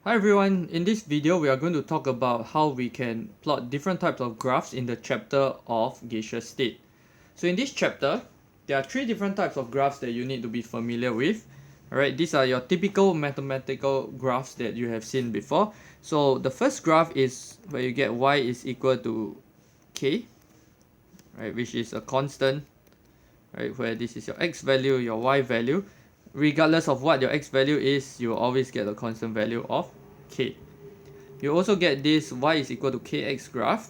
Hi everyone, in this video we are going to talk about how we can plot different types of graphs in the chapter of gaseous state. So in this chapter, there are three different types of graphs that you need to be familiar with. Alright, these are your typical mathematical graphs that you have seen before. So the first graph is where you get y is equal to k, right, which is a constant, right, where this is your x value, your y value. Regardless of what your x value is, you will always get a constant value of k. You also get this y is equal to kx graph,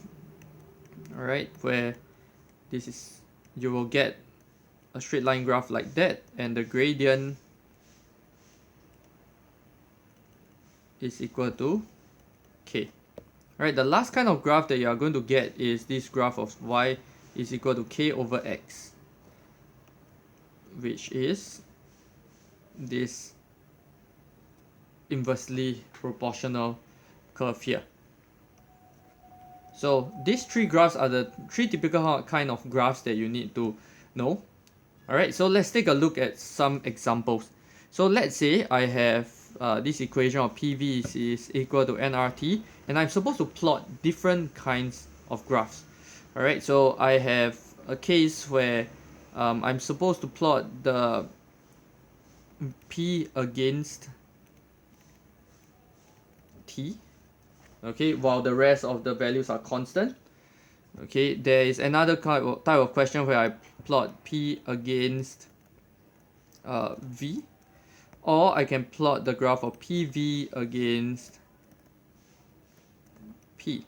alright, where this is, you will get a straight line graph like that, and the gradient is equal to k. Alright, the last kind of graph that you are going to get is this graph of y is equal to k over x, which is this inversely proportional curve here. So these three graphs are the three typical kind of graphs that you need to know. Alright, so let's take a look at some examples. So let's say I have this equation of PV is equal to nRT, and I'm supposed to plot different kinds of graphs. Alright, so I have a case where I'm supposed to plot the P against T, okay, while the rest of the values are constant. Okay, there is another type of question where I plot P against V, or I can plot the graph of PV against P.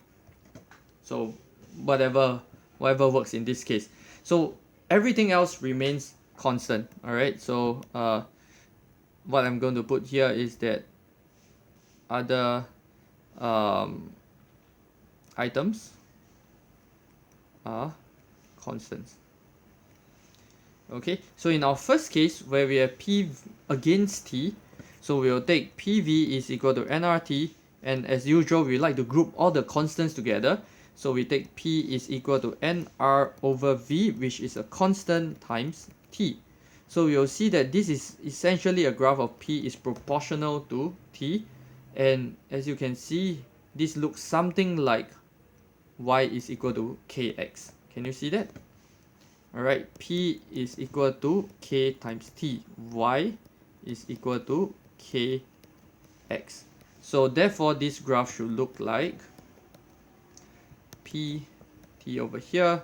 So whatever works in this case. So everything else remains constant. Alright, so what I'm going to put here is that other items are constants. Okay, so in our first case where we have P against T, so we will take PV is equal to nRT, and as usual we like to group all the constants together. So we take P is equal to nR over V, which is a constant, times T. So we will see that this is essentially a graph of P is proportional to T, and as you can see, this looks something like y is equal to kx. Can you see that? Alright, P is equal to k times t. Y is equal to kx. So therefore this graph should look like P, t over here,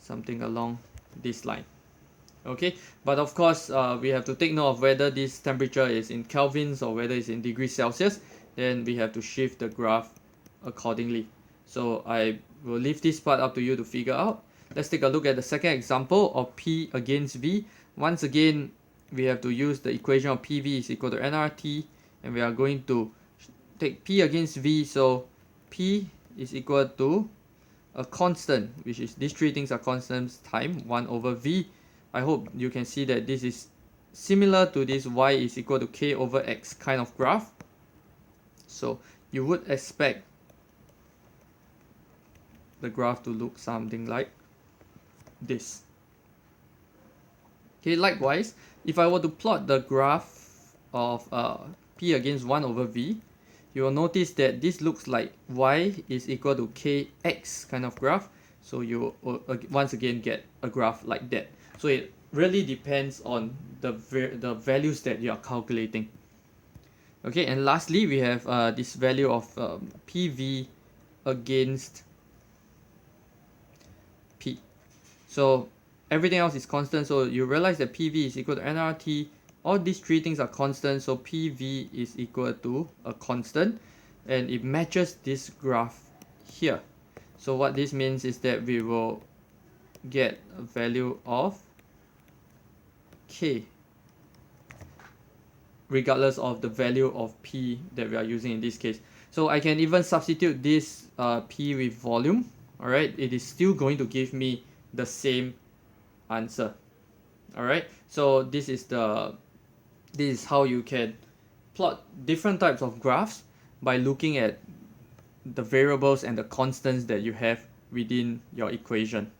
something along this line. Okay, but of course we have to take note of whether this temperature is in kelvins or whether it's in degrees Celsius. Then we have to shift the graph accordingly. So I will leave this part up to you to figure out. Let's take a look at the second example of P against V. Once again, we have to use the equation of PV is equal to nRT, and we are going to take P against V. So P is equal to a constant, which is these three things are constants, time 1 over V. I hope you can see that this is similar to this y is equal to k over x kind of graph. So you would expect the graph to look something like this. Okay, likewise, if I were to plot the graph of P against 1 over V, you will notice that this looks like y is equal to kx kind of graph. So you will once again get a graph like that. So it really depends on the values that you are calculating. Okay, and lastly we have this value of PV against P. So everything else is constant, so you realize that PV is equal to nRT. All these three things are constant, so PV is equal to a constant, and it matches this graph here. So what this means is that we will get a value of k regardless of the value of P that we are using in this case. So I can even substitute this P with volume. Alright, it is still going to give me the same answer. Alright, so this is how you can plot different types of graphs by looking at the variables and the constants that you have within your equation.